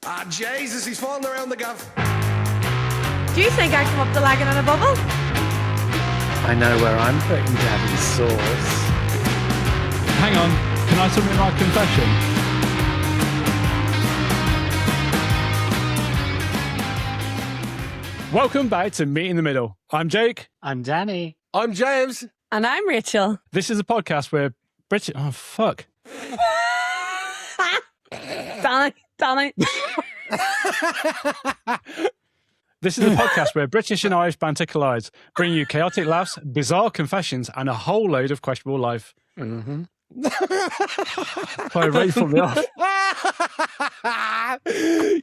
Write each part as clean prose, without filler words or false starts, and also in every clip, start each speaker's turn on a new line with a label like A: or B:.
A: Ah, Jesus, he's falling around the gaff.
B: Do you think I come up the lagging on a bubble?
C: I know where I'm putting Daddy's sauce.
D: Hang on, can I submit my confession? Welcome back to Meet in the Middle. I'm Jake.
C: I'm Danny.
A: I'm James.
B: And I'm Rachel.
D: This is a podcast where British... Oh, fuck.
B: Danny.
D: This is a podcast where British and Irish banter collides, bringing you chaotic laughs, bizarre confessions, and a whole load of questionable life.
C: Mm-hmm.
D: Sorry, Ray put me off.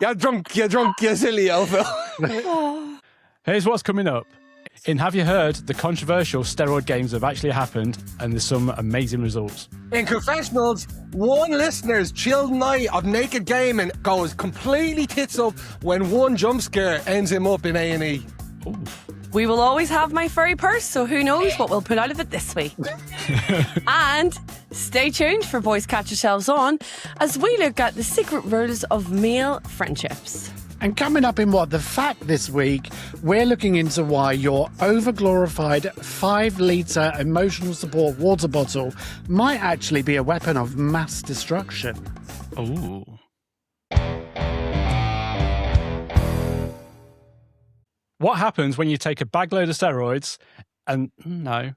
A: You're drunk, you silly elf.
D: Here's what's coming up. In Have You Heard, the controversial steroid games have actually happened, and there's some amazing results.
A: In Confessionals, one listener's chilled night of naked gaming goes completely tits up when one jump scare ends him up in A&E.
B: We will always have my furry purse, so who knows what we'll pull out of it this week. And stay tuned for Boys Catch Yourselves On as we look at the secret rules of male friendships.
C: And coming up in What the Fact this week, we're looking into why your over-glorified 5-litre emotional support water bottle might actually be a weapon of mass destruction.
D: Ooh. What happens when you take a bag load of steroids and... No.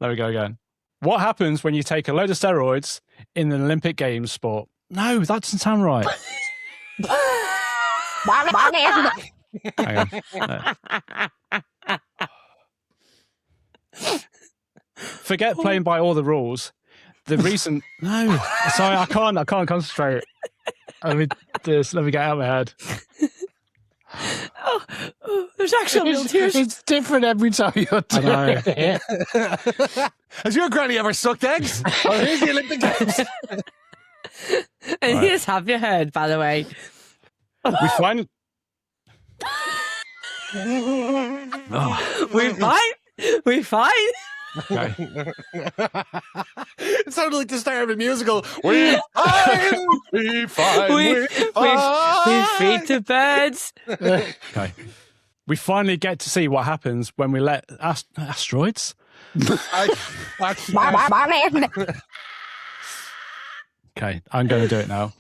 D: There we go again. What happens when you take a load of steroids in the Olympic Games sport? No, that doesn't sound right. Hang on. Forget playing by all the rules. The reason... No, sorry, I can't concentrate. Let me get out of my head.
B: Oh, there's actual real tears.
C: It's different every time you're doing it.
A: Has your granny ever sucked eggs? Oh, here's the Olympic Games.
B: And
D: Right.
B: yes, have you heard, by the way?
D: We find...
B: We're fine. We're fine.
D: Okay.
A: It sounded like the start of a musical. We fine, we fine,
B: We feed to birds.
D: Okay. We finally get to see what happens when we let asteroids? Okay, I'm going to do it now.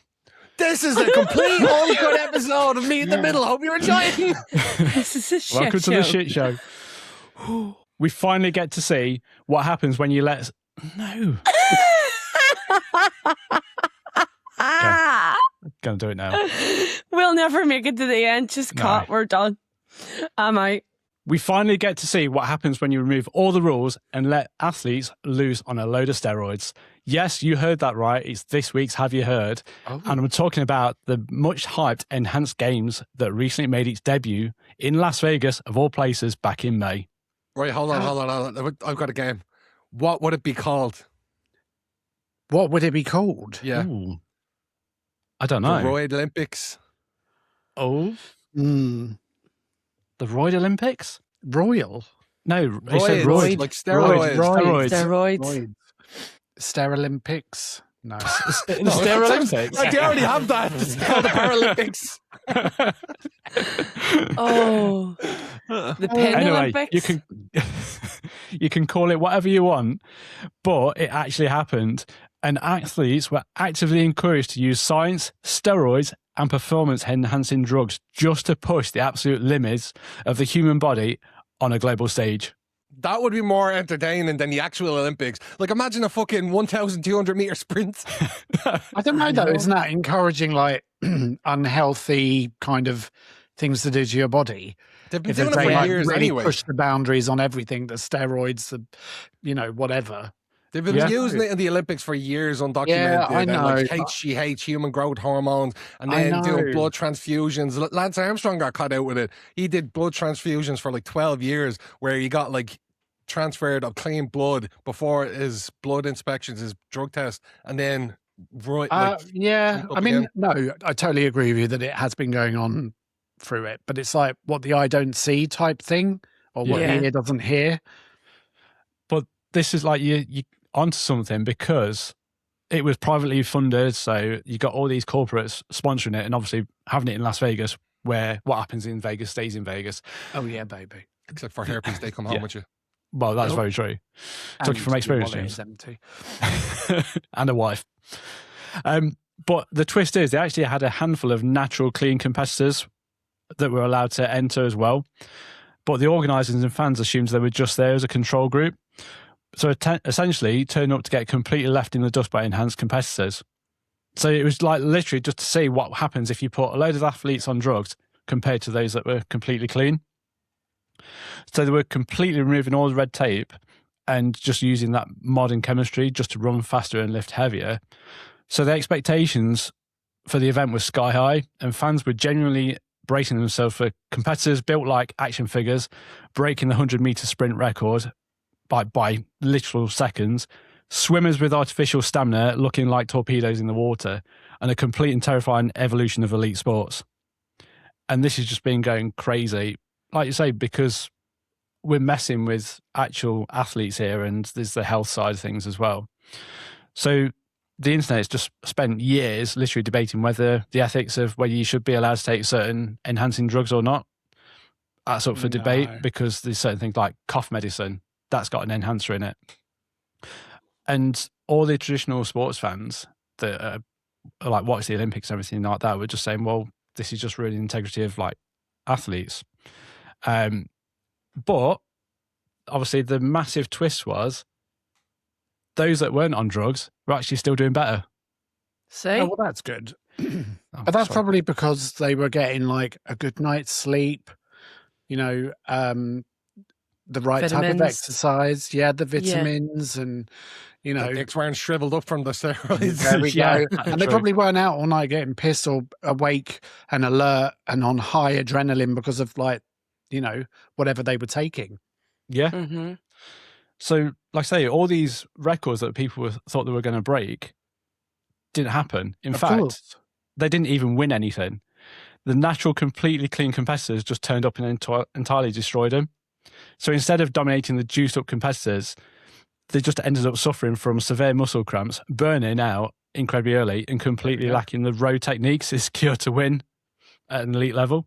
A: This is a complete uncut episode of Me in the Middle. Hope you're enjoying.
B: This is a shit
D: Welcome to
B: show.
D: the shit show. We finally get to see what happens when you let... No.
B: Ah,
D: Going to do it now.
B: we'll never make it to the end. Just
D: No.
B: cut. We're done. I'm out.
D: We finally get to see what happens when you remove all the rules and let athletes loose on a load of steroids. Yes, you heard that right. It's this week's Have You Heard?
C: Oh.
D: And I'm talking about the much-hyped Enhanced Games that recently made its debut in Las Vegas, of all places, back in May.
A: Right, hold on. I've got a game. What would it be called?
C: What would it be called?
A: Yeah.
D: Ooh. I don't
A: The
D: know.
A: Steroid Olympics.
D: Oh,
C: Mm.
D: the Roid Olympics?
C: Royal?
D: No, it said
A: Roids,
D: Roid.
A: like steroids.
D: Steroids.
B: Steroids.
C: Sterolympics? No.
D: The Steroid Olympics?
A: Like, they already have that. It's called the Paralympics.
B: Oh, the Pen
D: Anyway,
B: Olympics.
D: you can call it whatever you want, but it actually happened, and athletes were actively encouraged to use science, steroids, and performance-enhancing drugs just to push the absolute limits of the human body on a global stage.
A: That would be more entertaining than the actual Olympics. Like, imagine a fucking 1,200 meter sprint.
C: I don't know, though. Isn't that encouraging, like, unhealthy kind of things to do to your body?
A: They've been
C: If
A: doing it
C: they
A: for
C: like,
A: years
C: really
A: anyway.
C: push the boundaries on everything, the steroids, the, whatever.
A: They've been
D: Yeah.
A: using it in the Olympics for years, undocumented.
C: Yeah, I
A: and, like
C: know.
A: HGH, human growth hormones, and
C: I
A: then doing
C: know.
A: blood transfusions. Lance Armstrong got caught out with it. He did blood transfusions for like 12 years, where he got like transferred of clean blood before his blood inspections, his drug test, and then
C: Yeah,
A: up
C: I mean,
A: again.
C: no, I totally agree with you that it has been going on through it, but it's like what the eye don't see type thing, or what
B: Yeah.
C: the ear doesn't hear.
D: But this is like you onto something, because it was privately funded, so you got all these corporates sponsoring it, and obviously having it in Las Vegas, where what happens in Vegas stays in Vegas.
C: Oh yeah, baby.
A: Except for herpes, they come home with you.
D: Well, that's very true. Took you from experience,
C: Your wallet
D: James.
C: is empty.
D: And a wife. But the twist is they actually had a handful of natural clean competitors that were allowed to enter as well. But the organisers and fans assumed they were just there as a control group. So essentially turned up to get completely left in the dust by enhanced competitors. So it was like literally just to see what happens if you put a load of athletes on drugs compared to those that were completely clean. So they were completely removing all the red tape and just using that modern chemistry just to run faster and lift heavier. So the expectations for the event were sky high, and fans were genuinely bracing themselves for competitors built like action figures, breaking the 100-meter sprint record by literal seconds, swimmers with artificial stamina looking like torpedoes in the water, and a complete and terrifying evolution of elite sports. And this has just been going crazy, like you say, because we're messing with actual athletes here, and there's the health side of things as well. So the internet's just spent years literally debating whether the ethics of whether you should be allowed to take certain enhancing drugs or not. That's up for debate, because there's certain things like cough medicine that's got an enhancer in it. And all the traditional sports fans that are like watch the Olympics and everything like that were just saying, well, this is just ruining the integrity of like athletes. But obviously the massive twist was those that weren't on drugs were actually still doing better.
B: See?
C: Oh, well, that's good. But that's probably because they were getting like a good night's sleep, you know, the right type of
B: Vitamins.
C: exercise. Yeah, the vitamins and, you know.
A: The dicks weren't shriveled up from the steroids.
C: There we
D: Yeah,
C: go. And they
D: true.
C: probably weren't out all night getting pissed or awake and alert and on high adrenaline because of like, you know, whatever they were taking.
D: Yeah.
B: Mm-hmm.
D: So, like I say, all these records that people thought they were going to break didn't happen. In
C: Of
D: fact,
C: course.
D: they didn't even win anything. The natural, completely clean competitors just turned up and entirely destroyed them. So instead of dominating the juiced up competitors, they just ended up suffering from severe muscle cramps, burning out incredibly early, and completely lacking the road techniques is cure to win at an elite level.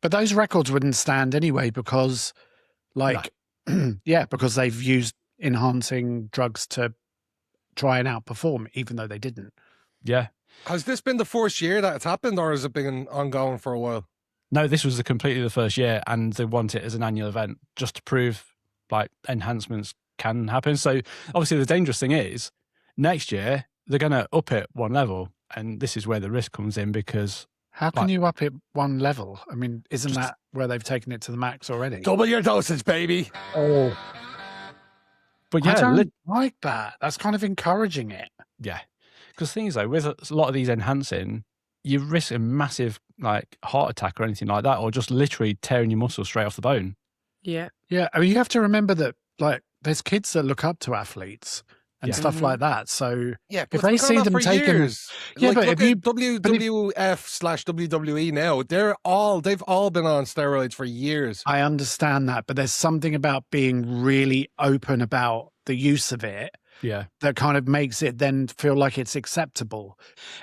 C: But those records wouldn't stand anyway because, like, yeah, because they've used enhancing drugs to try and outperform, even though they didn't.
D: Yeah.
A: Has this been the first year that it's happened, or has it been ongoing for a while?
D: No, this was completely the first year, and they want it as an annual event just to prove like enhancements can happen. So obviously the dangerous thing is next year they're going to up it one level, and this is where the risk comes in because
C: How can you up it one level? I mean, isn't that where they've taken it to the max already?
A: Double your dosage, baby.
C: Oh,
D: but
C: I
D: yeah,
C: don't like that. That's kind of encouraging it.
D: yeah. Because the thing is though, with a lot of these enhancing, you risk a massive like heart attack or anything like that, or just literally tearing your muscles straight off the bone.
B: Yeah.
C: Yeah, I mean, you have to remember that, like, there's kids that look up to athletes and
D: Yeah.
C: stuff like that. So
A: Yeah,
C: if
A: but
C: they
A: it's
C: see
A: gone on
C: them
A: for
C: taking,
A: years.
C: Yeah,
A: like,
C: but
A: look
C: if you-
A: at WWF/WWE now, they've all been on steroids for years.
C: I understand that, but there's something about being really open about the use of it
D: Yeah.
C: that kind of makes it then feel like it's acceptable.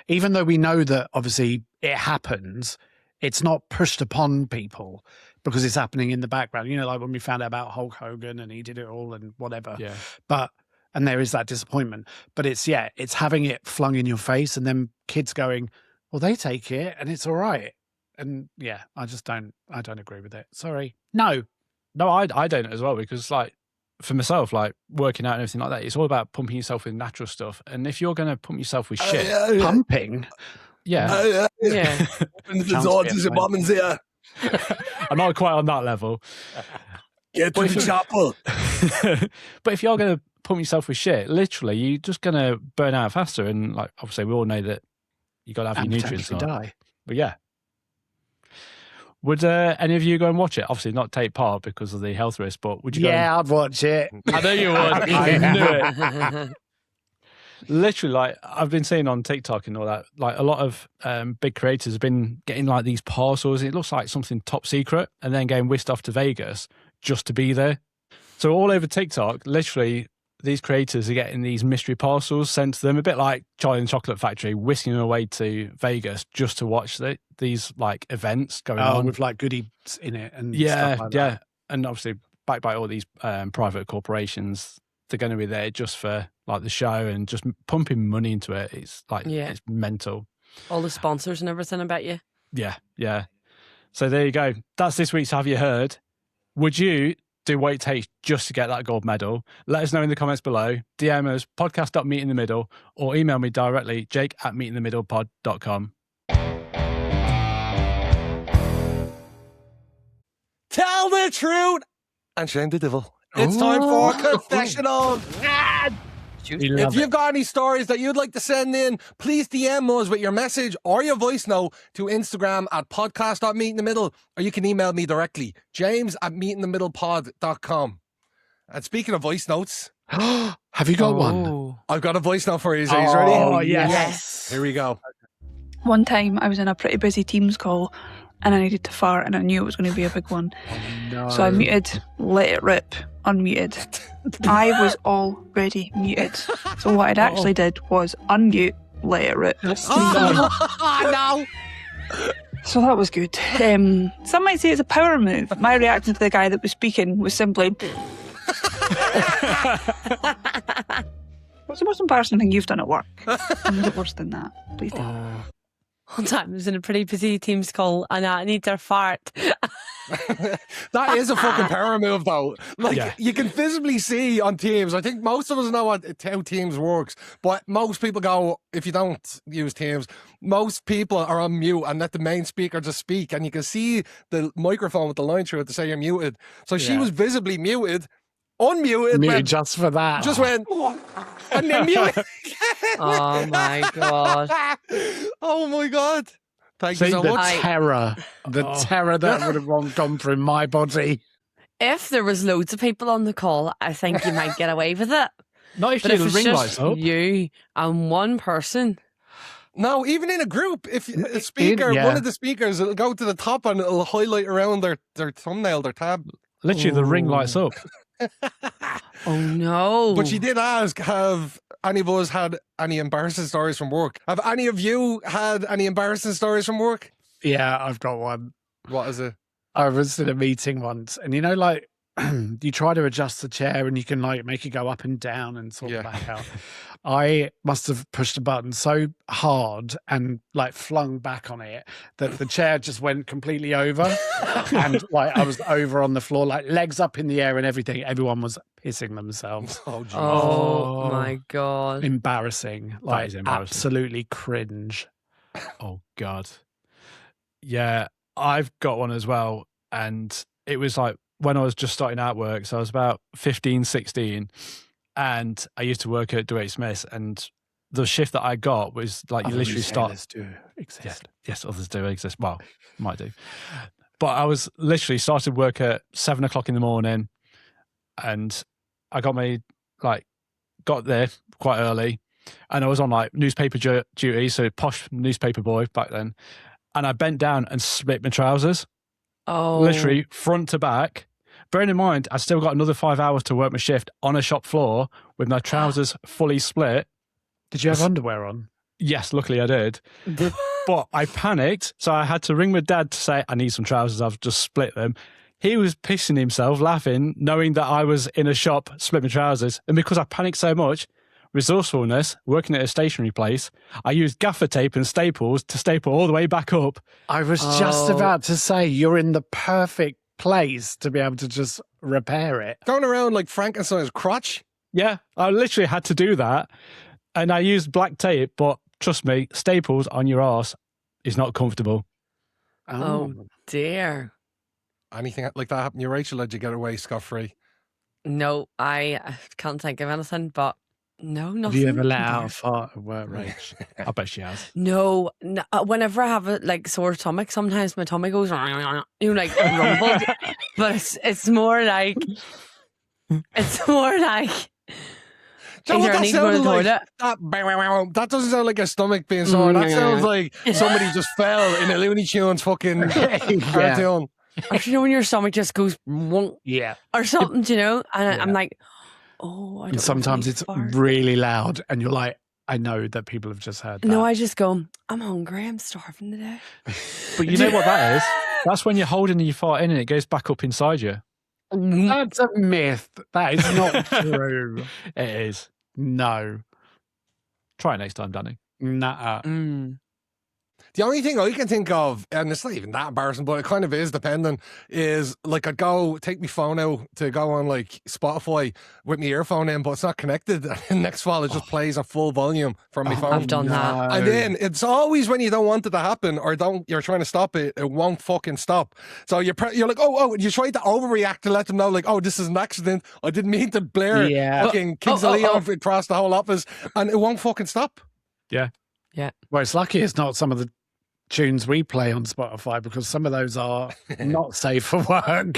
C: Even though we know that obviously it happens, it's not pushed upon people because it's happening in the background. You know, like when we found out about Hulk Hogan and he did it all and whatever.
D: Yeah.
C: And there is that disappointment. But it's having it flung in your face and then kids going, well, they take it and it's all right. And yeah, I don't agree with it. Sorry. No.
D: No, I don't as well, because like for myself, like working out and everything like that, it's all about pumping yourself with natural stuff. And if you're going to pump yourself with shit,
C: Pumping.
D: yeah,
B: Yeah.
D: I'm not quite on that level.
A: Get
D: to the
A: chapel.
D: But if you're going to pump yourself with shit, literally, you're just going to burn out faster. And like, obviously, we all know that you got to have
C: And
D: your nutrients.
C: potentially
D: on.
C: die.
D: But yeah. Would any of you go and watch it? Obviously, not take part because of the health risk, but would you go?
C: Yeah, I'd watch it.
D: I know you would. I knew it. Literally, like I've been seeing on TikTok and all that, like a lot of big creators have been getting like these parcels. It looks like something top secret, and then getting whisked off to Vegas just to be there. So all over TikTok, literally these creators are getting these mystery parcels sent to them, a bit like Charlie and the Chocolate Factory, whisking them away to Vegas just to watch these like events going on
C: with like goodies in it and
D: yeah,
C: stuff like
D: yeah,
C: that.
D: and obviously backed by all these private corporations. They're going to be there just for like the show and just pumping money into it. It's like it's mental.
B: All the sponsors and everything, I bet you.
D: Yeah, yeah. So there you go. That's this week's Have You Heard? Would you do what it takes just to get that gold medal? Let us know in the comments below. DM us, podcast.meetinthemiddle, or email me directly, jake@meetinthemiddlepod.com.
A: Tell the truth and shame the devil. It's time for Confessional. If you've got any stories that you'd like to send in, please DM us with your message or your voice note to Instagram at podcast.meetinthemiddle, or you can email me directly, james@meetinthemiddlepod.com. And speaking of voice notes,
C: have you got one?
A: I've got a voice note for you. Are you ready?
C: Oh, yes.
A: Here we go.
E: One time I was in a pretty busy Teams call and I needed to fart and I knew it was going to be a big one.
C: No.
E: So I muted, let it rip, unmuted. I was already muted. So what I'd actually did was unmute, let it rip.
A: No.
E: So that was good. Some might say it's a power move. My reaction to the guy that was speaking was simply... What's the most embarrassing thing you've done at work? I'm not worse than that. Please don't.
B: One time I was in a pretty busy Teams call and I need to fart.
A: That is a fucking power move, though. Like, you can visibly see on Teams. I think most of us know how Teams works, but most people go, if you don't use Teams, most people are on mute and let the main speaker just speak, and you can see the microphone with the line through it to say you're muted. So she was visibly muted, unmuted.
C: Muted just for that.
A: Just went, and then muted.
B: Oh my God.
A: Oh my God. Thank
C: See,
A: you so
C: the
A: much.
C: terror that would have gone through my body.
B: If there was loads of people on the call, I think you might get away with it.
D: Not if
B: But
D: you
B: if
D: the
B: it's
D: ring
B: just
D: lights up.
B: you and one person,
A: No, even in a group, if a speaker, one of the speakers, it'll go to the top and it'll highlight around their thumbnail, their tab.
D: Literally, the ring lights up.
B: oh no.
A: But she did ask, have any of us had any embarrassing stories from work? Have any of you had any embarrassing stories from work?
C: Yeah, I've got one.
A: What is it?
C: I was in a meeting once, and you know, like, you try to adjust the chair and you can like make it go up and down and sort of back out. I must have pushed a button so hard and like flung back on it that the chair just went completely over and like I was over on the floor, like legs up in the air and everything. Everyone was pissing themselves.
A: Oh, geez.
B: Oh my God.
C: Embarrassing. Like
D: is embarrassing.
C: absolutely cringe.
D: Oh, God. Yeah, I've got one as well. And it was like when I was just starting out work. So I was about 15, 16. And I used to work at Dwight Smith. And the shift that I got was like you literally start.
C: Others do exist.
D: Yes, others do exist. Well, might do. But I was literally started work at 7 o'clock in the morning. And I got there quite early. And I was on like newspaper duty. So posh newspaper boy back then. And I bent down and split my trousers.
B: Oh.
D: Literally front to back. Bearing in mind, I still got another 5 hours to work my shift on a shop floor with my trousers fully split.
C: Did you have underwear on?
D: Yes, luckily I did. But I panicked, so I had to ring my dad to say, I need some trousers, I've just split them. He was pissing himself, laughing, knowing that I was in a shop, split my trousers. And because I panicked so much, resourcefulness, working at a stationery place, I used gaffer tape and staples to staple all the way back up.
C: I was just about to say, you're in the perfect place to be able to just repair it.
A: Going around like Frankenstein's crotch.
D: Yeah, I literally had to do that. And I used black tape, but trust me, staples on your arse is not comfortable.
B: Oh dear.
A: Anything like that happened to you, Rachel? Did you get away scot-free?
B: No, I can't think of anything, but no, nothing.
C: Have you ever let out a fart at work, Rach?
D: I bet she has.
B: No, whenever I have a like sore stomach, sometimes my tummy goes, like rumbled. But it's more like
A: Do you know what
B: I
A: that
B: need to go to the
A: sounded like?
B: toilet.
A: That doesn't sound like a stomach being sore. That sounds like somebody just fell in a Looney Tunes fucking cartoon.
B: Or you know when your stomach just goes wonk
C: Yeah.
B: or something, you know? And I'm like, Oh, I don't
C: And
B: know if
C: sometimes
B: I
C: it's
B: fart.
C: really loud, and you're like, I know that people have just heard that.
B: No, I just go, I'm hungry, I'm starving today.
D: But you know what that is? That's when you're holding your fart in and it goes back up inside you.
C: That's a myth. That is not true.
D: It is.
C: No.
D: Try it next time, Danny.
C: Nuh-uh.
A: The only thing I can think of, and it's not even that embarrassing, but it kind of is depending, is like I'd go take my phone out to go on like Spotify with my earphone in, but it's not connected. And next while it just plays at full volume from my phone.
B: I've done that.
A: And then it's always when you don't want it to happen or you're trying to stop it, it won't fucking stop. So you're like, oh, you try to overreact to let them know, like, oh, this is an accident. I didn't mean to blare fucking Kings of Leon across the whole office, and it won't fucking stop.
D: Yeah.
C: Well, it's lucky it's not some of the tunes we play on Spotify, because some of those are not safe for work.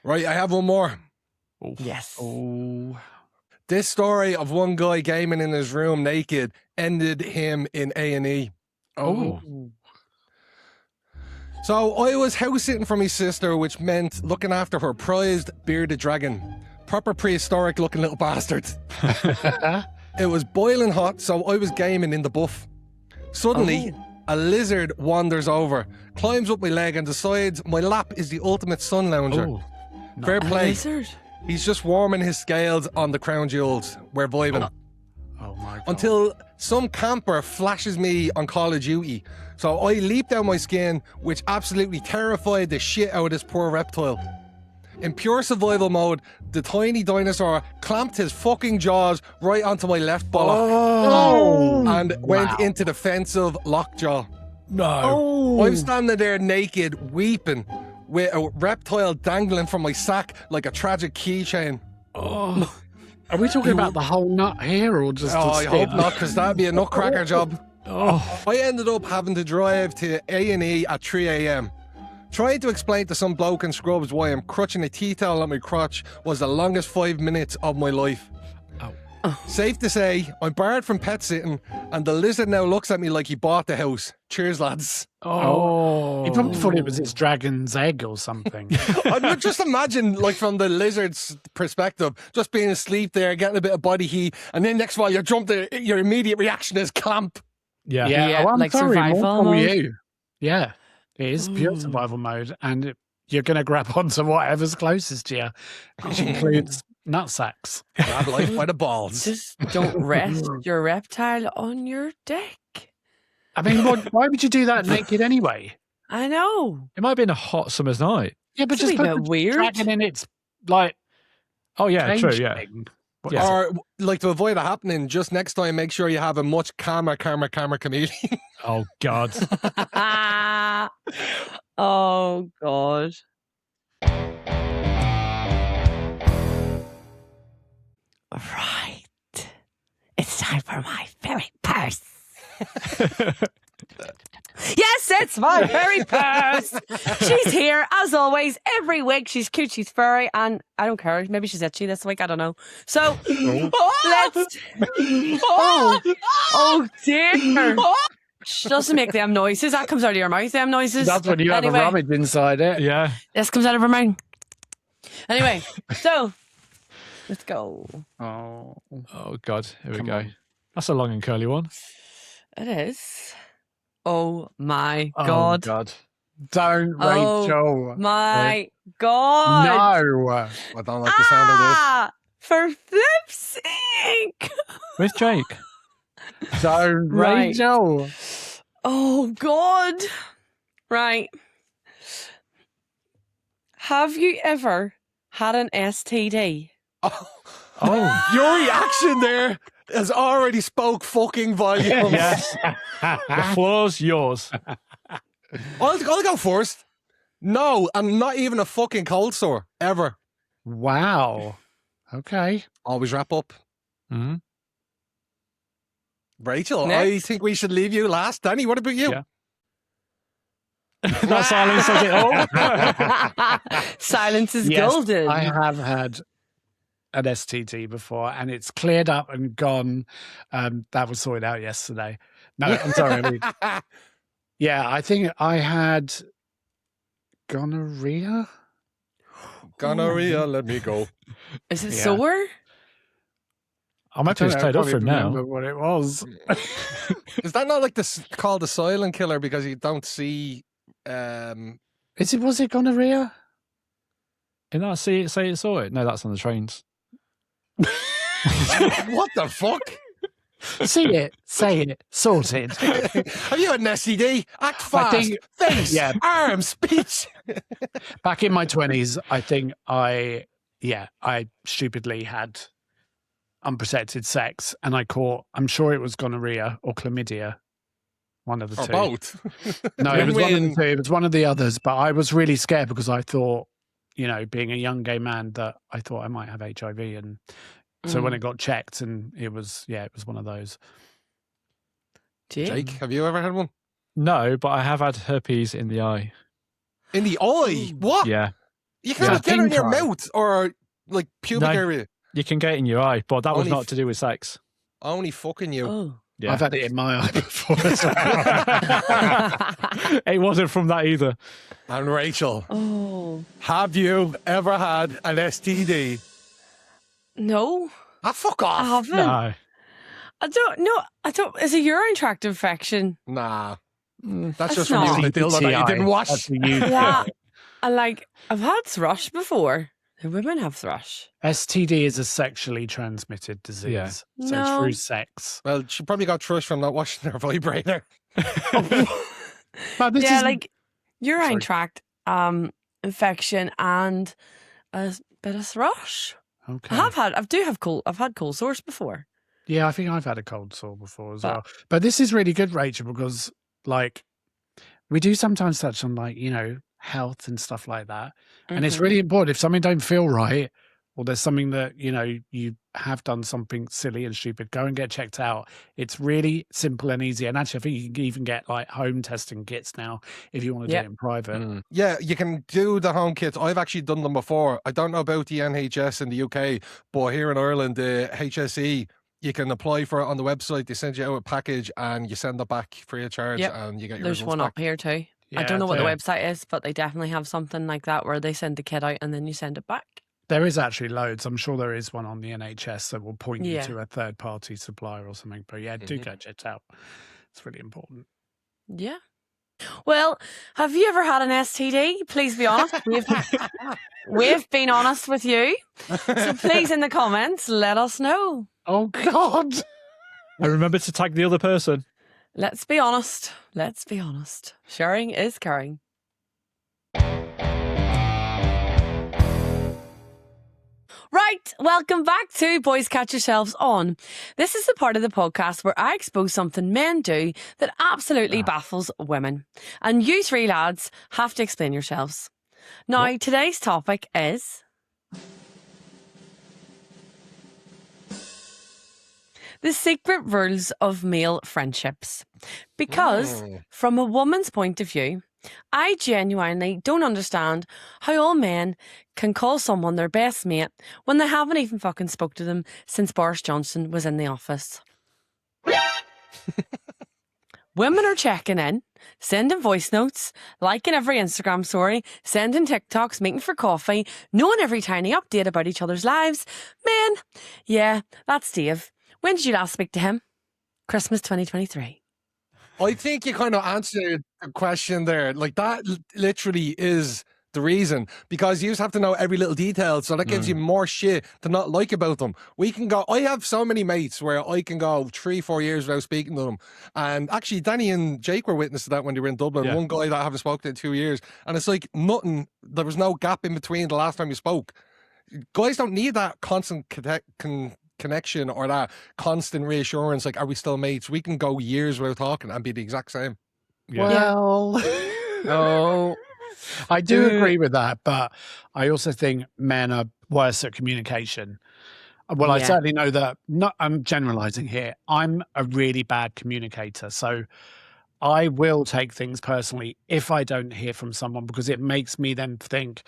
A: Right, I have one more.
B: Yes.
C: Oh.
A: This story of one guy gaming in his room naked ended him in A&E.
C: Oh.
A: So I was house sitting for my sister, which meant looking after her prized bearded dragon. Proper prehistoric looking little bastard. It was boiling hot, so I was gaming in the buff. Suddenly, a lizard wanders over, climbs up my leg and decides my lap is the ultimate sun lounger.
C: Oh.
A: Fair
B: A
A: play.
B: lizard?
A: He's just warming his scales on the crown jewels. We're vibing.
C: Oh my God.
A: Until some camper flashes me on Call of Duty. So I leaped out my skin, which absolutely terrified the shit out of this poor reptile. In pure survival mode, the tiny dinosaur clamped his fucking jaws right onto my left bollock and went into defensive lockjaw.
C: No.
A: I'm standing there naked, weeping, with a reptile dangling from my sack like a tragic keychain.
C: Are we talking about the whole nut here, or just
A: Oh,
C: the
A: I
C: skin?
A: hope not, because that'd be a nutcracker job. I ended up having to drive to A&E at 3 a.m. Trying to explain to some bloke in scrubs why I'm crutching a tea towel on my crotch was the longest 5 minutes of my life. Safe to say, I'm barred from pet sitting, and the lizard now looks at me like he bought the house. Cheers, lads.
C: Oh. You probably thought it was its dragon's egg or something.
A: I just imagine, like, from the lizard's perspective, just being asleep there, getting a bit of body heat, and then next while you jump there, your immediate reaction is clamp.
D: Yeah.
B: Yeah,
C: Oh, I'm
B: like
C: sorry,
B: survival
C: more for
B: mode.
C: you. Yeah, it is pure survival mode, and you're going to grab onto whatever's closest to you, which includes nutsacks.
A: Grab life by the balls.
B: Just don't rest your reptile on your deck.
C: I mean, why would you do that naked anyway?
B: I know.
D: It might have been a hot summer's night.
C: Yeah, but
B: It's a
C: just
B: wee
C: put
B: bit
C: the
B: weird.
C: dragon in its, like,
D: Oh, yeah,
C: cage
D: true, yeah.
C: thing.
D: Yeah.
A: Or, like, to avoid it happening, just next time, make sure you have a much calmer chameleon.
D: Oh, God.
B: Oh, God. Right. It's time for my fairy purse. Yes, it's my fairy purse. She's here, as always, every week. She's cute, she's furry, and I don't care. Maybe she's itchy this week. I don't know. So, let's... Oh, dear. She doesn't make them noises. That comes out of your mouth, them noises.
C: That's when you have a rummage inside it.
D: Yeah.
B: This comes out of her mouth. Anyway, so let's go.
C: Oh.
D: Oh, God. Here we
C: Come
D: go.
C: on.
D: That's a long and curly one.
B: It is. Oh my
C: Oh,
B: God.
C: God. Don't,
B: Oh,
C: Rachel.
B: My God.
C: No.
A: I don't like the sound of this.
B: Ah, for flip's sake.
D: With Jake.
C: Don't,
B: Right.
C: Rachel.
B: Oh God. Right. Have you ever had an STD?
A: Oh, your reaction there has already spoke fucking volumes.
D: Yes. The floor's yours.
A: I'll go first. No, I'm not even a fucking cold sore, ever.
C: Wow. Okay.
A: Always wrap up.
D: Mm-hmm.
A: Rachel, I
B: Next.
A: think we should leave you last. Danny, what about you?
D: Yeah. That silence says it all.
B: Silence is
C: Yes,
B: golden.
C: I have had an STD before, and it's cleared up and gone. That was sorted out yesterday. No, I'm sorry. I mean, yeah, I think I had gonorrhea.
A: Gonorrhea, let me go.
B: Is it
C: Yeah.
B: sore?
D: I'm happy it's played up for him now.
C: remember what it was.
A: Is that not like called the silent killer because you don't see?
C: Was it gonorrhea?
D: Did I say it saw it? No, that's on the trains.
A: What the fuck?
C: See it, say it, sorted.
A: Have you had an STD? Act
C: I
A: fast.
C: think-
A: Face,
C: yeah.
A: arms, speech.
C: Back in my 20s, I think I stupidly had unprotected sex and I'm sure it was gonorrhea or chlamydia. One of the
A: Or
C: two.
A: both.
C: No, it was one of the
A: Win-win.
C: two. It was one of the others, but I was really scared because I thought, being a young gay man, that I thought I might have HIV. And so when it got checked and it was one of those.
A: Jake, have you ever had one?
D: No, but I have had herpes in the eye.
A: In the eye? What?
D: Yeah.
A: You can't get it in
C: pink
A: your
C: eye.
A: mouth or like pubic
D: No.
A: area.
D: You can get it in your eye, but that was
A: Only
D: not to do with sex.
A: Only fucking you.
B: Oh.
D: Yeah.
C: I've had it in my eye before as well.
D: It wasn't from that either.
A: And Rachel,
B: Oh.
A: have you ever had an STD?
B: No,
A: Ah, fuck
B: I
A: off.
B: haven't.
D: No.
B: I don't know. It's a urine tract infection.
A: Nah. That's
B: That's
A: just from
B: not.
A: using the dildo that you didn't wash.
C: That's a UTI.
B: Yeah. I've had thrush before. The women have thrush.
C: STD is a sexually transmitted disease.
D: Yeah.
C: So
B: No.
C: it's through sex.
A: Well, she probably got thrush from not washing her vibrator.
C: But this
B: Yeah,
C: is
B: like urine
C: Sorry.
B: tract infection and a bit of thrush.
C: okay.
B: I've had cold sores before.
C: Yeah, I think I've had a cold sore before as
B: But-
C: well. But this is really good, Rachel, because like we do sometimes touch on health and stuff like that. And it's
B: Mhm.
C: really important if something don't feel right or there's something that, you have done something silly and stupid, go and get checked out. It's really simple and easy. And actually, I think you can even get like home testing kits now if you want to
B: Yep.
C: do it in private.
A: Yeah, you can do the home kits. I've actually done them before. I don't know about the NHS in the UK, but here in Ireland, the HSE, you can apply for it on the website. They send you out a package and you send it back free of charge
B: Yep.
A: and you get your
B: There's
A: results
B: one
A: back.
B: up here too. I
C: Yeah,
B: don't know what the
C: there-
B: website is, but they definitely have something like that where they send the kit out and then you send it back.
C: There is actually loads. I'm sure there is one on the NHS that will point you
B: Yeah.
C: to a third party supplier or something. But yeah, do
A: Mhm.
C: go check it out. It's really important.
B: Yeah. Well, have you ever had an STD? Please be honest. We've been honest with you. So please, in the comments, let us know.
C: Oh God.
D: And remember to tag the other person.
B: Let's be honest. Let's be honest. Sharing is caring. Right, welcome back to Boys Catch Yourselves On. This is the part of the podcast where I expose something men do that absolutely baffles women. And you three lads have to explain yourselves. Now, today's topic is the secret rules of male friendships. Because, from a woman's point of view, I genuinely don't understand how all men can call someone their best mate when they haven't even fucking spoke to them since Boris Johnson was in the office. Women are checking in, sending voice notes, liking every Instagram story, sending TikToks, meeting for coffee, knowing every tiny update about each other's lives. Men, yeah, that's Dave. When did you last speak to him? Christmas 2023.
A: I think you kind of answered the question there. Like that literally is the reason, because you just have to know every little detail. So that gives you more shit to not like about them. I have so many mates where I can go 3-4 years without speaking to them. And actually, Danny and Jake were witness to that when they were in Dublin.
D: Yeah.
A: One guy that I haven't spoken to in 2 years. And it's like nothing, there was no gap in between the last time you spoke. Guys don't need that constant connection or that constant reassurance. Like, are we still mates? We can go years without talking and be the exact same.
D: Yeah.
C: Well,
A: Oh,
C: I do agree with that, but I also think men are worse at communication. Well, I
B: Yeah.
C: certainly know that. I'm generalizing here. I'm a really bad communicator, so I will take things personally if I don't hear from someone, because it makes me then think,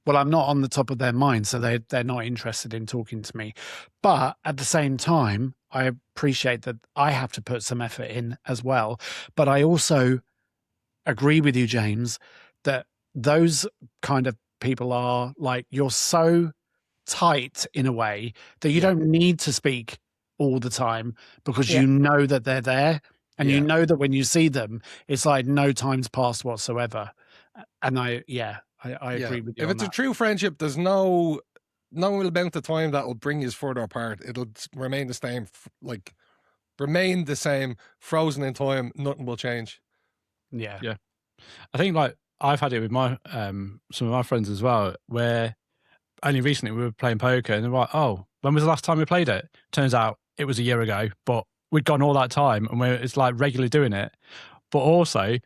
C: well, I'm not on the top of their mind, so they're not interested in talking to me. But at the same time, I appreciate that I have to put some effort in as well. But I also agree with you, James, that those kind of people are like, you're so tight in a way that you don't need to speak all the time because you know that they're there, and you know that when you see them, it's like no time's passed whatsoever. And I agree with you.
A: If
C: on
A: it's a
C: that.
A: true friendship, there's no amount of time that will bring you further apart. It'll remain the same, frozen in time. Nothing will change.
C: Yeah.
D: I think like I've had it with my some of my friends as well, where only recently we were playing poker and they're like, oh, when was the last time we played it? Turns out it was a year ago, but we'd gone all that time and it's like regularly doing it. But also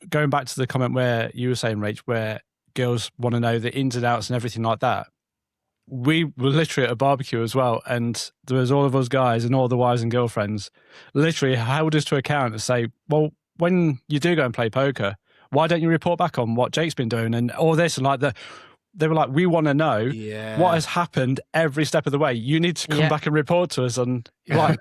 D: going back to the comment where you were saying, Rach, where girls want to know the ins and outs and everything like that. We were literally at a barbecue as well, and there was all of us guys and all the wives and girlfriends literally held us to account to say, well, when you do go and play poker, why don't you report back on what Jake's been doing and all this and like that? They were like, we want to know what has happened every step of the way. You need to come back and report to us. And like,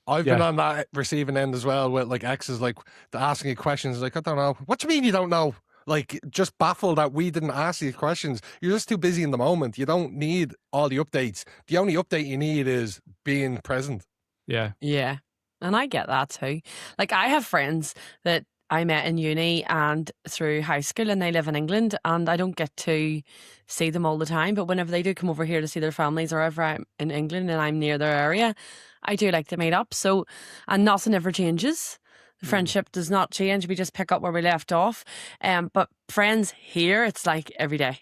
A: I've been on that receiving end as well, with like exes like asking you questions like, I don't know. What do you mean you don't know? Like, just baffled that we didn't ask these questions. You're just too busy in the moment. You don't need all the updates. The only update you need is being present.
D: Yeah.
B: Yeah. And I get that too. Like, I have friends that I met in uni and through high school, and they live in England, and I don't get to see them all the time. But whenever they do come over here to see their families, or ever I'm in England and I'm near their area, I do like to meet up. So, and nothing ever changes. The friendship does not change. We just pick up where we left off. But friends here, it's like every day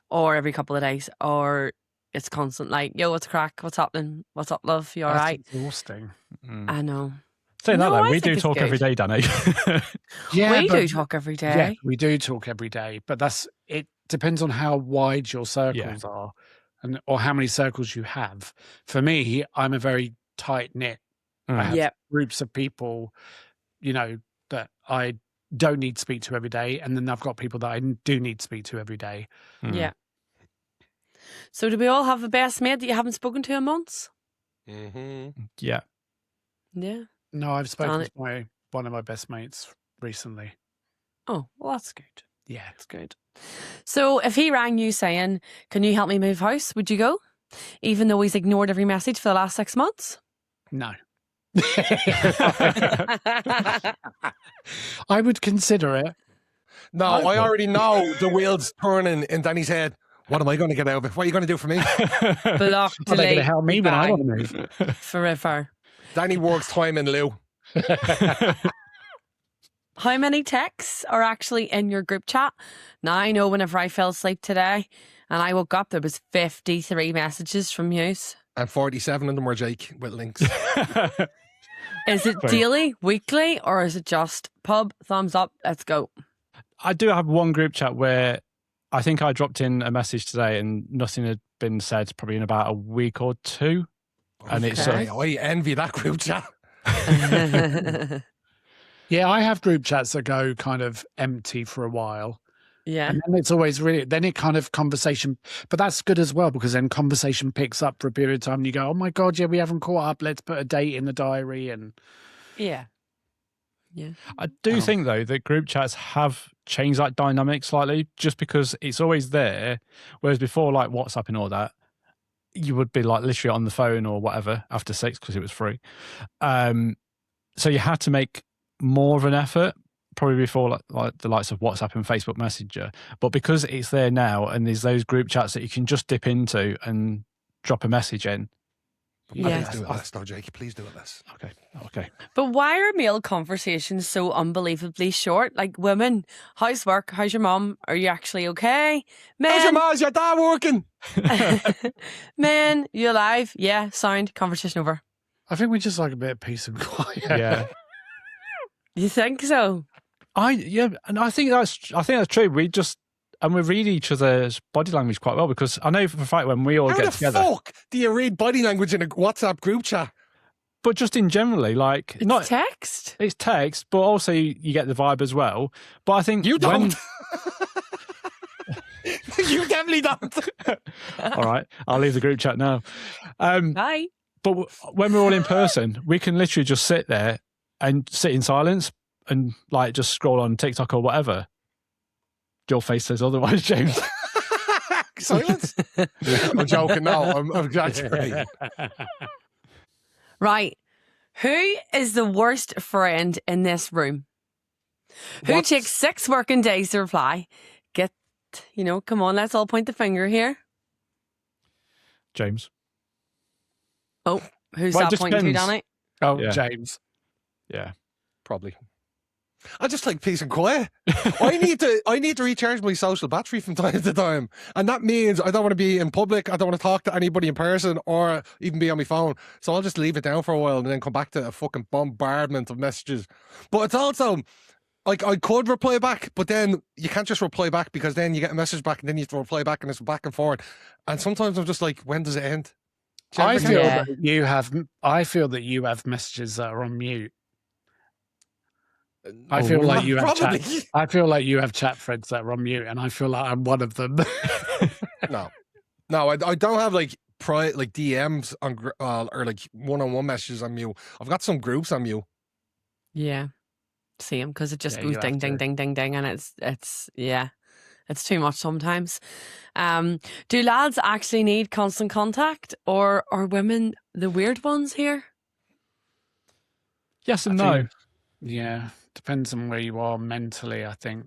B: or every couple of days, or it's constant like, yo, what's crack? What's happening? What's up, love? You all
C: That's
B: right?
C: exhausting.
B: I know.
D: Saying that
B: No,
D: though,
B: I
D: we
B: think
D: do
B: it's
D: talk every
B: good.
D: day, Danny.
B: We
C: but-
B: do talk every day.
C: Yeah, we do talk every day, but it depends on how wide your circles are, or how many circles you have. For me, I'm a very tight knit. I have groups of people, that I don't need to speak to every day, and then I've got people that I do need to speak to every day.
B: Yeah. So do we all have a best mate that you haven't spoken to in months?
A: Mm-hmm.
D: Yeah.
B: Yeah.
C: No, I've spoken
B: Danny-
C: to one of my best mates recently.
B: Oh, well, that's good.
C: Yeah.
B: That's good. So if he rang you saying, can you help me move house, would you go? Even though he's ignored every message for the last 6 months?
C: No. I would consider it.
A: No, I already know the wheels turning in Danny's head. What am I going to get out of it? What are you going to do for me?
B: Block,
C: Are they going
B: delete,
C: to help me when I
B: bang,
C: want to move?
B: forever.
A: Danny works time in lieu.
B: How many texts are actually in your group chat? Now I know whenever I fell asleep today and I woke up, there was 53 messages from you.
A: And 47 of them were Jake with links.
B: Is it daily, weekly, or is it just pub, thumbs up, let's go?
D: I do have one group chat where I think I dropped in a message today and nothing had been said probably in about a week or two. And it's
A: I envy that group chat.
C: Yeah, I have group chats that go kind of empty for a while.
B: Yeah.
C: And then it's always then it kind of conversation, but that's good as well, because then conversation picks up for a period of time and you go, oh my God, yeah, we haven't caught up. Let's put a date in the diary. And
B: Yeah. Yeah.
D: I do think though that group chats have changed that dynamic slightly, just because it's always there, whereas before, like WhatsApp and all that, you would be like literally on the phone or whatever after 6 because it was free. So you had to make more of an effort probably before like the likes of WhatsApp and Facebook Messenger, but because it's there now and there's those group chats that you can just dip into and drop a message in.
B: Yeah.
A: Please do it less, though, Jake. Please do it less.
D: Okay.
B: But why are male conversations so unbelievably short? Like, women, how's work? How's your mum? Are you actually okay?
A: How's your
B: Men,
A: mom? Is your dad working?
B: men, you alive? Yeah, sound, conversation over.
C: I think we just like a bit of peace and quiet.
D: Yeah.
B: You think so?
D: And I think that's true. We read each other's body language quite well, because I know for a fact when we all
A: How
D: get
A: the
D: together.
A: fuck do you read body language in a WhatsApp group chat?
D: But just in generally, like
B: It's text.
D: it's text, but also you get the vibe as well. But I think
A: You
D: when-
A: don't. You definitely don't.
D: all right, I'll leave the group chat now.
B: Bye.
D: But when we're all in person, we can literally just sit there and sit in silence and like just scroll on TikTok or whatever. Your face says otherwise, James.
A: silence. I'm joking. No, I'm exaggerating.
B: Right. Who is the worst friend in this room? Who takes 6 working days to reply? Come on, let's all point the finger here.
D: James.
B: Oh, who's
D: Well, it
B: that
D: just
B: pointing to,
D: depends.
B: Danny?
C: Oh,
D: Yeah.
C: James.
D: Yeah.
A: Probably. I just like peace and quiet. I need to recharge my social battery from time to time. And that means I don't want to be in public. I don't want to talk to anybody in person or even be on my phone. So I'll just leave it down for a while and then come back to a fucking bombardment of messages. But it's also like I could reply back, but then you can't just reply back because then you get a message back and then you have to reply back and it's back and forth. And sometimes I'm just like, when does it end? Do you
C: I
A: ever
C: feel
A: get-
C: that you have messages that are on mute. I feel like you have
A: Probably.
C: chat. I feel like you have chat threads that are on mute, and I feel like I'm one of them.
A: No, I don't have like DMs on or like one-on-one messages on mute. I've got some groups on mute.
B: Yeah. Same, because it just
C: Yeah,
B: goes
C: you
B: ding,
C: have
B: ding,
C: to.
B: ding, ding, ding, and it's too much sometimes. Do lads actually need constant contact, or are women the weird ones here?
D: Yes and
C: I
D: no.
C: think- Yeah, depends on where you are mentally, I think.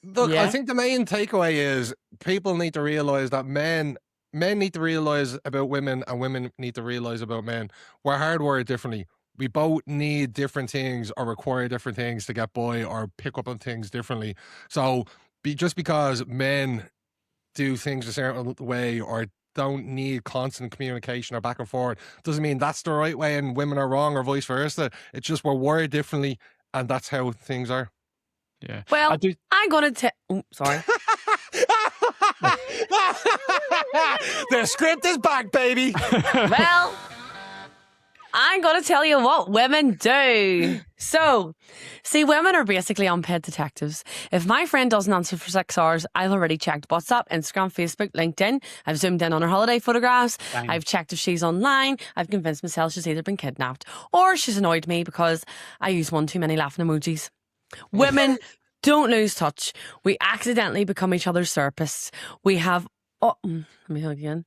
A: Look,
B: Yeah.
A: I think the main takeaway is people need to realize that men need to realize about women and women need to realize about men. We're hardwired differently. We both need different things or require different things to get by or pick up on things differently. So just because men do things a certain way or don't need constant communication or back and forth doesn't mean that's the right way and women are wrong or vice versa. It's just we're wired differently and that's how things are.
D: Yeah.
B: Well,
D: I do.
B: I'm gonna tell. Oh, sorry.
A: The script is back, baby.
B: Well, I'm going to tell you what women do. So, see, women are basically unpaid detectives. If my friend doesn't answer for 6 hours, I've already checked WhatsApp, Instagram, Facebook, LinkedIn. I've zoomed in on her holiday photographs.
C: Dang.
B: I've checked if she's online. I've convinced myself she's either been kidnapped or she's annoyed me because I use one too many laughing emojis. Women don't lose touch. We accidentally become each other's therapists. We have let me think again.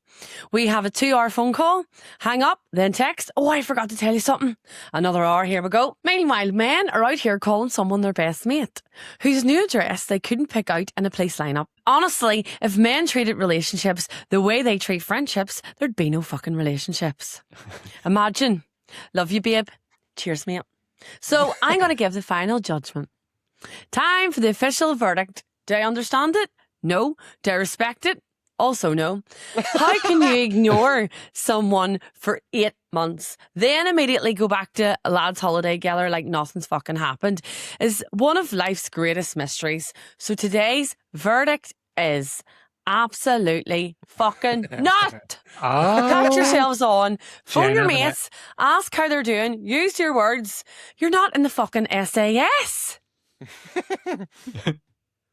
B: We have a 2-hour phone call, hang up, then text. Oh, I forgot to tell you something. Another hour, here we go. Meanwhile, men are out here calling someone their best mate, whose new address they couldn't pick out in a place lineup. Honestly, if men treated relationships the way they treat friendships, there'd be no fucking relationships. Imagine. Love you, babe. Cheers, mate. So I'm going to give the final judgment. Time for the official verdict. Do I understand it? No. Do I respect it? Also no. How can you ignore someone for 8 months, then immediately go back to a lad's holiday together like nothing's fucking happened is one of life's greatest mysteries. So today's verdict is absolutely fucking not. Cut yourselves on, phone your
C: Jen,
B: mates, ask how they're doing, use your words. You're not in the fucking SAS.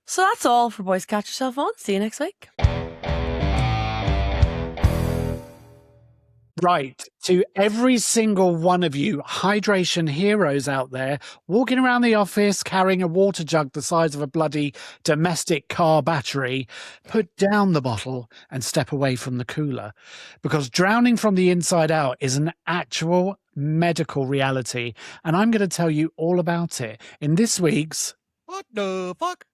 B: So that's all for Boys Catch Yourself On. See you next week.
C: Right, to every single one of you hydration heroes out there walking around the office carrying a water jug the size of a bloody domestic car battery, put down the bottle and step away from the cooler, because drowning from the inside out is an actual medical reality, and I'm going to tell you all about it in this week's
A: What the fuck?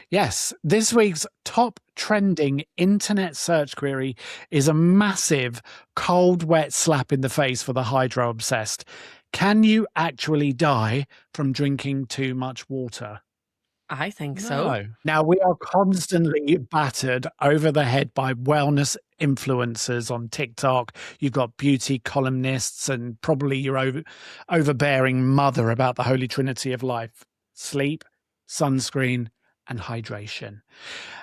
C: Yes, this week's top trending internet search query is a massive cold, wet slap in the face for the hydro obsessed. Can you actually die from drinking too much water?
B: I think so.
D: No.
C: Now, we are constantly battered over the head by wellness influencers on TikTok. You've got beauty columnists and probably your overbearing mother about the holy trinity of life: sleep, sunscreen, and hydration.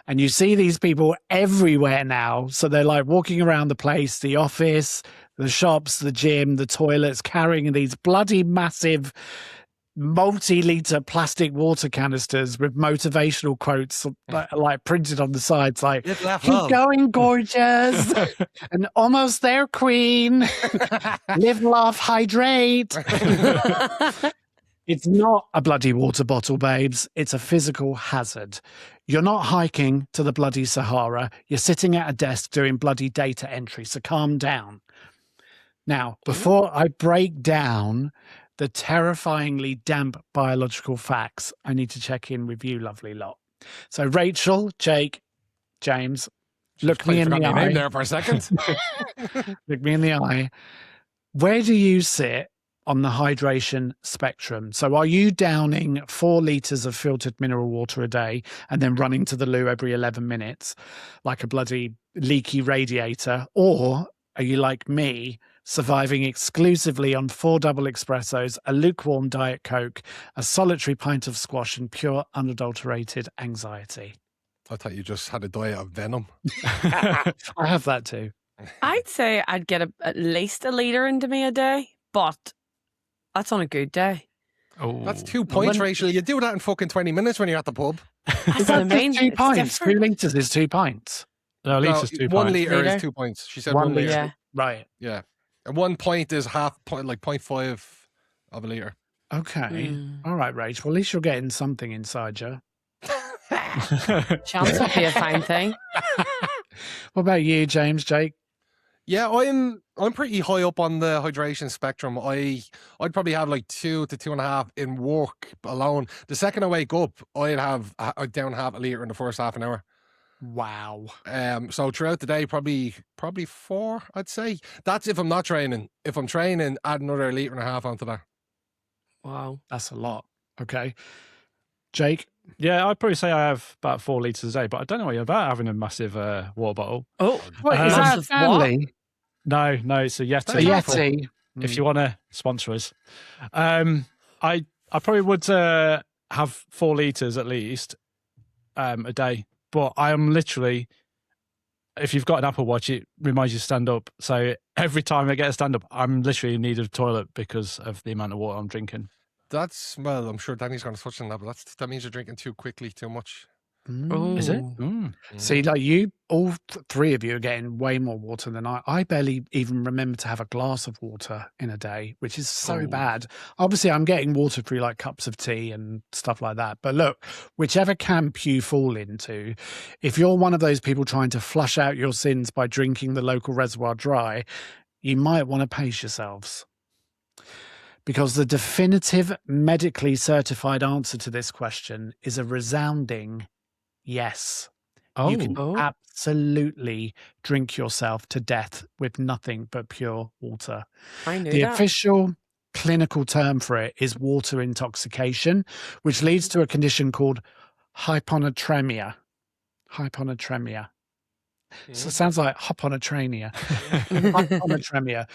C: And you see these people everywhere now. So they're like walking around the place, the office, the shops, the gym, the toilets, carrying these bloody massive multi-litre plastic water canisters with motivational quotes like printed on the sides, like "Keep going, gorgeous," and "Almost there, queen." "Live, laugh, hydrate." It's not a bloody water bottle, babes. It's a physical hazard. You're not hiking to the bloody Sahara. You're sitting at a desk doing bloody data entry. So calm down. Now, before I break down the terrifyingly damp biological facts, I need to check in with you, lovely lot. So Rachel, Jake, James, look me in the
A: Forgot my
C: eye.
A: name there for a second.
C: Look me in the eye. Where do you sit on the hydration spectrum? So are you downing 4 litres of filtered mineral water a day and then running to the loo every 11 minutes like a bloody leaky radiator? Or are you like me, surviving exclusively on 4 double espressos, a lukewarm Diet Coke, a solitary pint of squash, and pure unadulterated anxiety?
A: I thought you just had a diet of venom.
C: I have that too.
B: I'd say I'd get at least a litre into me a day, but that's on a good day.
D: Oh,
A: That's 2 points,
B: When-
A: Rachel. You do that in fucking 20 minutes when you're at the pub.
B: That's what I mean.
C: 2
B: It's
C: pints. 2
B: different.
C: litres is 2 pints.
D: no, at least it's 2
A: 1
D: pints.
A: litre
B: Litre?
A: is 2 points. She said
C: 1
A: 1 litre.
C: litre.
B: Yeah.
C: Right.
A: Yeah. And 1 point is half point, like 0.5 of a litre.
C: Okay.
B: Mm.
C: All right, Rach. Well, at least you're getting something inside you.
B: Chance would be a fine thing.
C: What about you, James, Jake?
A: Yeah, I'm pretty high up on the hydration spectrum. I'd probably have like 2 to 2.5 in work alone. The second I wake up, I'd down half a litre in the first half an hour.
C: Wow.
A: So throughout the day, probably 4, I'd say. That's if I'm not training. If I'm training, add another 1.5 litres onto that.
B: Wow.
C: That's a lot. Okay. Jake?
D: Yeah, I'd probably say I have about 4 litres a day, but I don't know what you're about having a massive water bottle.
B: Oh,
C: What, is that
B: massive what?
C: family?
D: No, it's a Yeti.
C: A Yeti.
D: If you want to sponsor us. I probably would have 4 litres at least a day, but I am literally, if you've got an Apple Watch, it reminds you to stand up. So every time I get a stand up, I'm literally in need of a toilet because of the amount of water I'm drinking.
A: Well, I'm sure Danny's going to touch on that, but that means you're drinking too quickly, too much.
C: Mm.
D: Is it?
B: Ooh.
C: See, like you, all 3 of you are getting way more water than I. I barely even remember to have a glass of water in a day, which is so
D: Oh.
C: bad. Obviously, I'm getting water through like cups of tea and stuff like that. But look, whichever camp you fall into, if you're one of those people trying to flush out your sins by drinking the local reservoir dry, you might want to pace yourselves. Because the definitive medically certified answer to this question is a resounding yes. You can
B: Oh.
C: absolutely drink yourself to death with nothing but pure water.
B: I knew
C: The
B: that.
C: official clinical term for it is water intoxication, which leads to a condition called hyponatremia. Hyponatremia. So it sounds like hop on a trainia. Hyponatremia.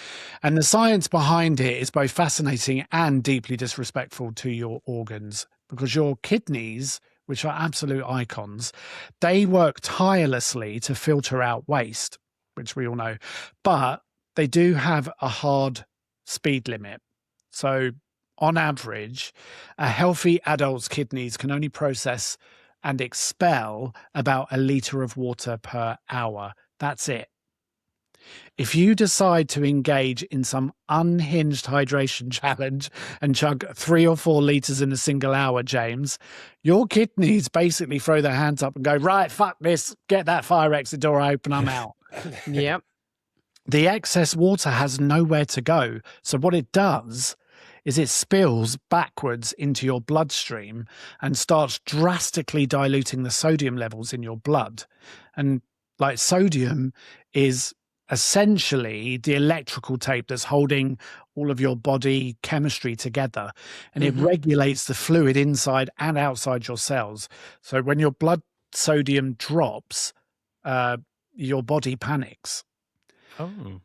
C: And the science behind it is both fascinating and deeply disrespectful to your organs, because your kidneys, which are absolute icons, they work tirelessly to filter out waste, which we all know, but they do have a hard speed limit. So on average, a healthy adult's kidneys can only process and expel about 1 litre of water per hour. That's it. If you decide to engage in some unhinged hydration challenge and chug 3 or 4 litres in a single hour, James, your kidneys basically throw their hands up and go, right, fuck this, get that fire exit door open, I'm out.
B: Yep.
C: The excess water has nowhere to go. So what it does is it spills backwards into your bloodstream and starts drastically diluting the sodium levels in your blood. And like sodium is essentially the electrical tape that's holding all of your body chemistry together, and it regulates the fluid inside and outside your cells. So when your blood sodium drops, your body panics.
D: Oh.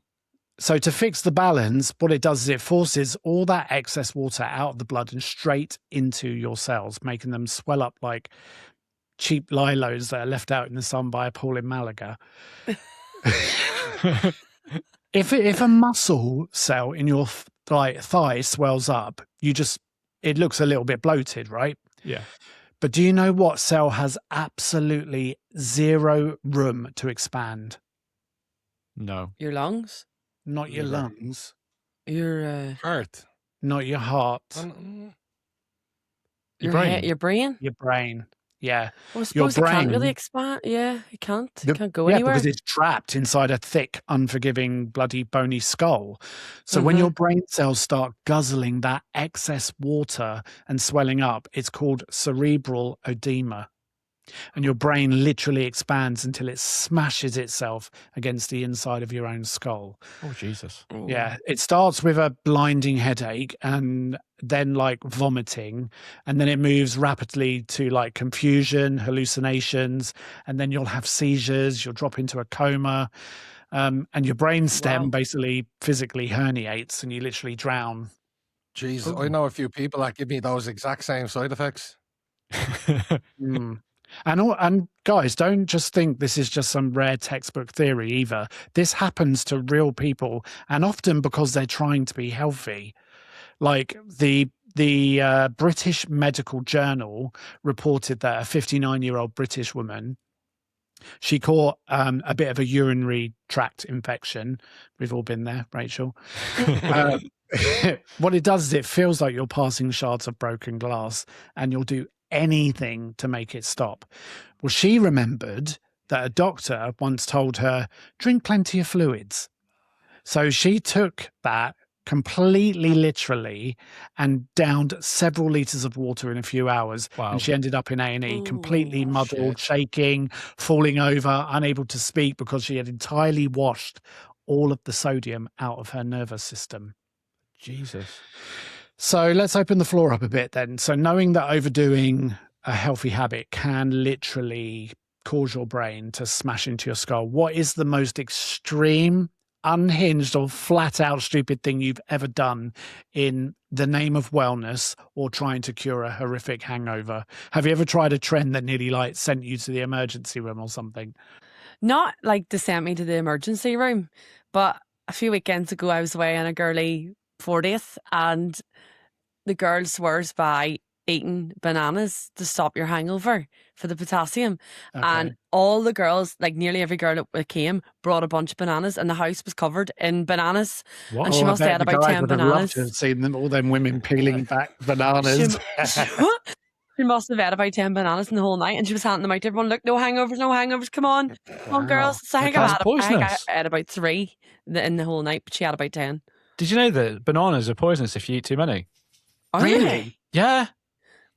C: So to fix the balance, what it does is it forces all that excess water out of the blood and straight into your cells, making them swell up like cheap lilos that are left out in the sun by a pool in Malaga. If a muscle cell in your thigh swells up, it looks a little bit bloated, right?
D: Yeah.
C: But do you know what cell has absolutely zero room to expand?
D: No.
B: Your lungs?
C: Not your
A: Liver.
C: lungs,
B: Your
A: Heart.
C: not your heart,
D: Your brain.
B: Your brain?
C: your brain. Yeah.
B: Well, I
C: Your
B: suppose it can't really
C: brain-
B: expand. Yeah, it can't. It
C: The-
B: can't go
C: yeah,
B: anywhere.
C: because it's trapped inside a thick, unforgiving, bloody, bony skull. So when
B: Mhm.
C: your brain cells start guzzling that excess water and swelling up, it's called cerebral edema. And your brain literally expands until it smashes itself against the inside of your own skull.
D: Oh, Jesus.
C: Yeah, it starts with a blinding headache and then like vomiting, and then it moves rapidly to like confusion, hallucinations, and then you'll have seizures, you'll drop into a coma, and your brain stem
B: Wow.
C: basically physically herniates and you literally drown.
A: Jesus, I know a few people that give me those exact same side effects.
C: Mm. And guys, don't just think this is just some rare textbook theory either. This happens to real people, and often because they're trying to be healthy. Like the British Medical Journal reported that a 59-year-old British woman, she caught a bit of a urinary tract infection. We've all been there, Rachel. What it does is it feels like you're passing shards of broken glass, and you'll do anything to make it stop. Well, she remembered that a doctor once told her, drink plenty of fluids. So she took that completely literally and downed several litres of water in a few hours.
D: Wow.
C: And she ended up in A&E,
B: Ooh,
C: completely muddled,
A: shit.
C: shaking, falling over, unable to speak because she had entirely washed all of the sodium out of her nervous system.
D: Jesus.
C: So let's open the floor up a bit then. So knowing that overdoing a healthy habit can literally cause your brain to smash into your skull, what is the most extreme, unhinged or flat out stupid thing you've ever done in the name of wellness or trying to cure a horrific hangover? Have you ever tried a trend that nearly like sent you to the emergency room or something?
B: Not like to send me to the emergency room, but a few weekends ago I was away on a girly 40th, and the girl swears by eating bananas to stop your hangover for the potassium. And all the girls, like nearly every girl that came, brought a bunch of bananas, and the house was covered in bananas.
D: What?
B: And she must have had about 10
C: would have loved
B: bananas.
C: to have seen them, all them women peeling back bananas.
B: She must have had about 10 bananas in the whole night, and she was handing them out to everyone. Look, no hangovers, come on. Come on, girls. So I think
D: That's
B: I
D: poisonous.
B: had about 3 in the whole night, but she had about 10.
D: Did you know that bananas are poisonous if you eat too many?
B: Oh,
C: Really?
D: Yeah.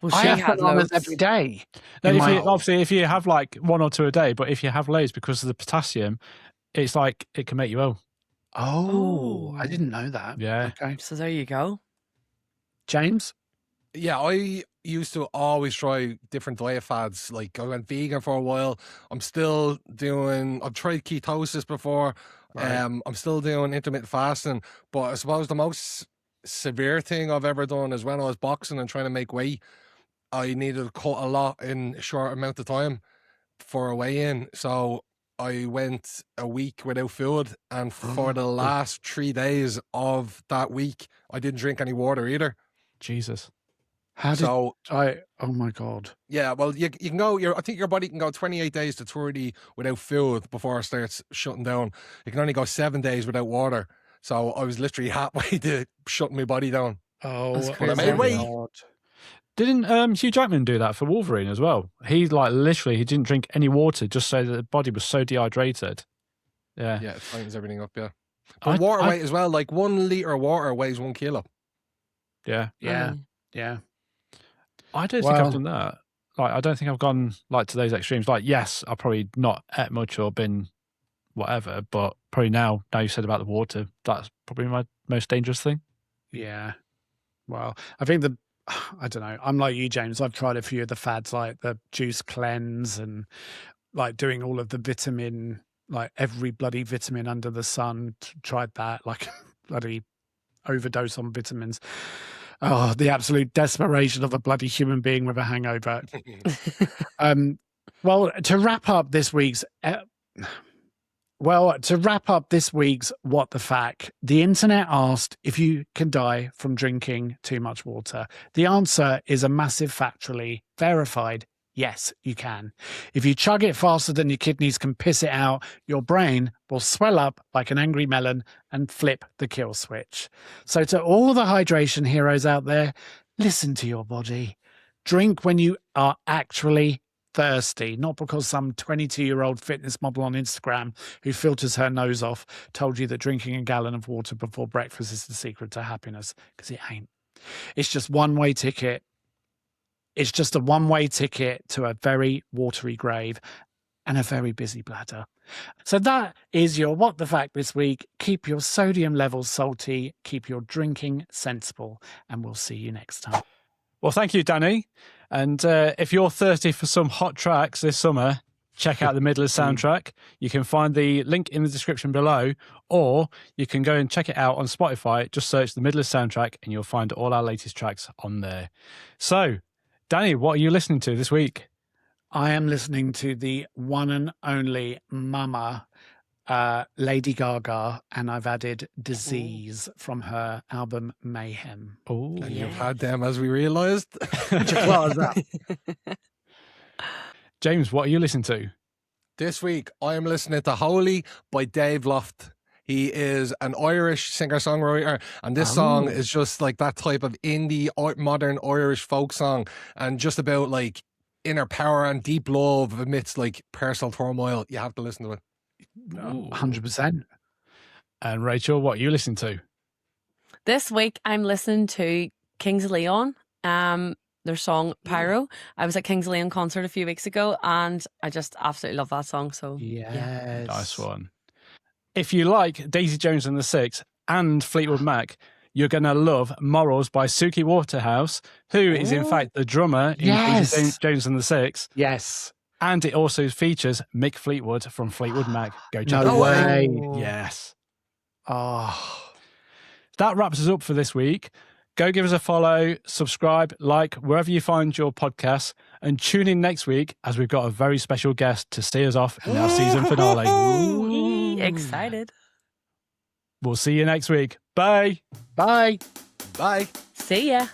B: Well,
C: I
B: she
C: have
B: had
C: bananas
B: loads.
C: every day.
D: No,
C: in my-
D: obviously, if you have like 1 or 2 a day, but if you have loads because of the potassium, it's like it can make you ill.
C: Oh, I
B: Oh.
C: didn't know that.
D: Yeah.
C: Okay.
B: So there you go.
C: James?
A: Yeah, I used to always try different diet fads. Like I went vegan for a while. I've tried ketosis before.
C: Right.
A: I'm still doing intermittent fasting. But I suppose the most severe thing I've ever done is when I was boxing and trying to make weight. I needed to cut a lot in a short amount of time for a weigh-in. So I went a week without food, and for the last 3 days of that week, I didn't drink any water either.
D: Jesus.
C: How did
A: So
C: oh my God.
A: yeah, well, you can go. I think your body can go 28 days to 30 without food before it starts shutting down. You can only go 7 days without water. So I was literally halfway to shutting my body down.
C: Oh,
B: That's
C: oh
B: crazy.
C: my
A: Made weight.
C: God.
D: Didn't Hugh Jackman do that for Wolverine as well? He he didn't drink any water just so that the body was so dehydrated. Yeah.
A: Yeah, it tightens everything up. Yeah,
D: I-
A: but water
D: I-
A: weight as well. Like 1 liter of water weighs 1 kilo.
D: Yeah.
C: Yeah.
B: Mm.
C: Yeah.
D: I don't think
C: Well-
D: I've done that. Like, I don't think I've gone like to those extremes. Like, yes, I've probably not ate much or been whatever, but probably now you said about the water, that's probably my most dangerous thing.
C: Yeah. Well, I think I don't know. I'm like you, James. I've tried a few of the fads like the juice cleanse and like doing all of the vitamin, like every bloody vitamin under the sun. Tried that, like bloody overdose on vitamins. Oh, the absolute desperation of a bloody human being with a hangover. Well, to wrap up this week's What the Fact, the internet asked if you can die from drinking too much water. The answer is a massive factually verified yes, you can. If you chug it faster than your kidneys can piss it out, your brain will swell up like an angry melon and flip the kill switch. So to all the hydration heroes out there, listen to your body. Drink when you are actually thirsty, not because some 22-year-old fitness model on Instagram who filters her nose off told you that drinking a gallon of water before breakfast is the secret to happiness, because it ain't. It's just one-way ticket. It's just a one-way ticket to a very watery grave and a very busy bladder. So that is your What the Fact this week. Keep your sodium levels salty, keep your drinking sensible, and we'll see you next time.
D: Well, thank you, Danny. And if you're thirsty for some hot tracks this summer, check out the Midler soundtrack. You can find the link in the description below, or you can go and check it out on Spotify. Just search the Midler soundtrack and you'll find all our latest tracks on there. So, Danny, what are you listening to this week?
C: I am listening to the one and only Mama, Lady Gaga, and I've added Disease from her album Mayhem.
D: Oh,
A: And you've had them, as we realised.
D: James, what are you listening to?
A: This week, I am listening to Holy by Dave Loft. He is an Irish singer-songwriter, and this song is just like that type of indie, modern Irish folk song, and just about like inner power and deep love amidst like personal turmoil. You have to listen to it.
C: 100%.
D: And Rachel, what are you listening to?
B: This week, I'm listening to Kings of Leon, their song Pyro. I was at Kings of Leon concert a few weeks ago, and I just absolutely love that song. So
C: Yes.
D: Nice one. If you like Daisy Jones and the Six and Fleetwood Mac, you're going to love Morals by Suki Waterhouse, who is in fact the drummer in Daisy Jones and the Six.
C: Yes.
D: And it also features Mick Fleetwood from Fleetwood Mac. Go check
C: No
D: it
C: way.
D: out. Yes.
C: Oh.
D: That wraps us up for this week. Go give us a follow, subscribe, like, wherever you find your podcasts, and tune in next week as we've got a very special guest to see us off in our season finale.
B: excited.
D: We'll see you next week. Bye.
C: Bye.
A: Bye.
B: See ya.